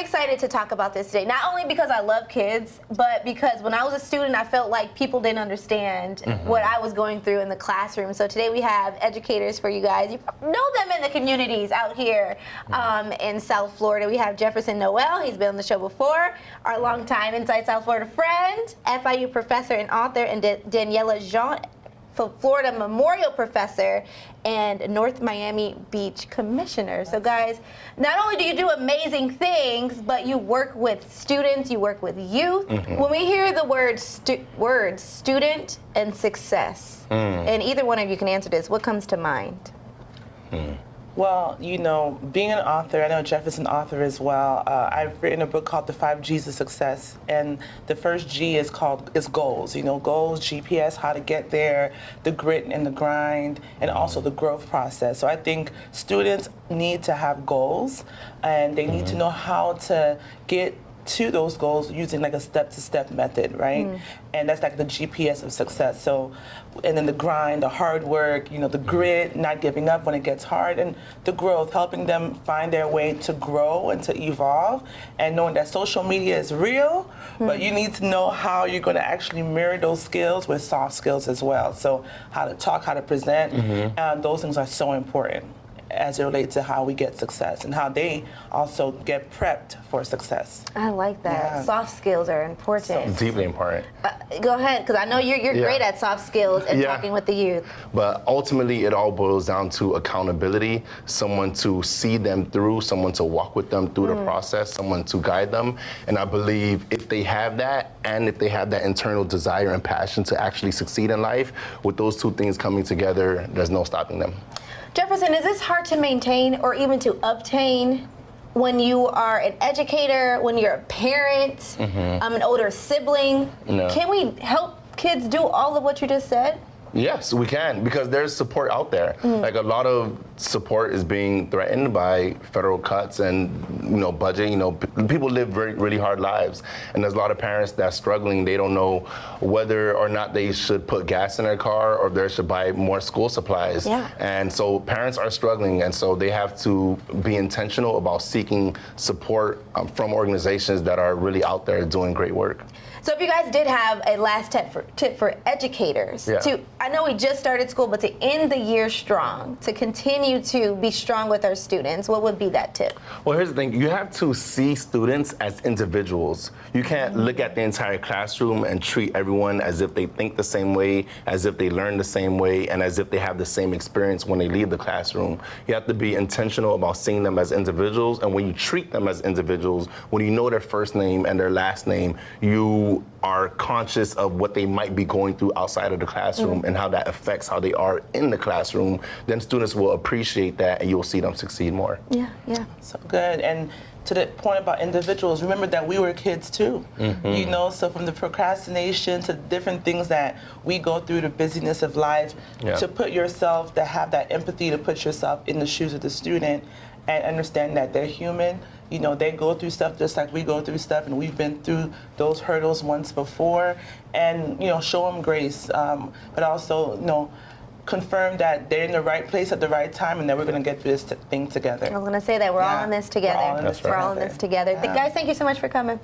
excited to talk about this today, not only because I love kids, but because when I was a student, I felt like people didn't understand what I was going through in the classroom. So today we have educators for you guys. You know them in the communities out here in South Florida. We have Jefferson Noel. He's been on the show before. Our longtime Inside South Florida friend, FIU professor and author, and Daniela Jean, Florida Memorial Professor and North Miami Beach Commissioner. So guys, not only do you do amazing things, but you work with students, you work with youth. When we hear the words student and success, and either one of you can answer this, what comes to mind? Well, you know, being an author, I know Jeff is an author as well. I've written a book called The 5 G's of Success, and the first G is goals. You know, goals, GPS, how to get there, the grit and the grind, and also the growth process. So I think students need to have goals, and they need to know how to get to those goals using like a step-to-step method, right? And that's like the GPS of success. So, and then the grind, the hard work, you know, the grit, not giving up when it gets hard, and the growth, helping them find their way to grow and to evolve, and knowing that social media is real, but you need to know how you're going to actually mirror those skills with soft skills as well. So how to talk, how to present, those things are so important as it relates to how we get success and how they also get prepped for success. I like that. Yeah. Soft skills are important. Deeply important. Go ahead, because I know you're great at soft skills and talking with the youth. But ultimately, it all boils down to accountability, someone to see them through, someone to walk with them through the process, someone to guide them. And I believe if they have that, and if they have that internal desire and passion to actually succeed in life, with those two things coming together, there's no stopping them. Jefferson, is this hard to maintain or even to obtain when you are an educator, when you're a parent, an older sibling? No. Can we help kids do all of what you just said? Yes, we can, because there's support out there. Like a lot of support is being threatened by federal cuts and budget. People live really hard lives, and there's a lot of parents that's struggling. They don't know whether or not they should put gas in their car or they should buy more school supplies. And so parents are struggling, and so they have to be intentional about seeking support from organizations that are really out there doing great work. So if you guys did have a last tip for educators, I know we just started school, but to end the year strong, to continue to be strong with our students, what would be that tip? Well, here's the thing. You have to see students as individuals. You can't look at the entire classroom and treat everyone as if they think the same way, as if they learn the same way, and as if they have the same experience when they leave the classroom. You have to be intentional about seeing them as individuals, and when you treat them as individuals, when you know their first name and their last name, you are conscious of what they might be going through outside of the classroom and how that affects how they are in the classroom, then students will appreciate that and you'll see them succeed more. Yeah. So good. And to the point about individuals, remember that we were kids too. So from the procrastination to different things that we go through, the busyness of life, to put yourself, to have that empathy, to put yourself in the shoes of the student and understand that they're human. They go through stuff just like we go through stuff, and we've been through those hurdles once before, and show them grace, but also confirm that they're in the right place at the right time, and that we're going to get through this thing together. I was going to say that we're all in this together. We're all in this together. Guys, thank you so much for coming.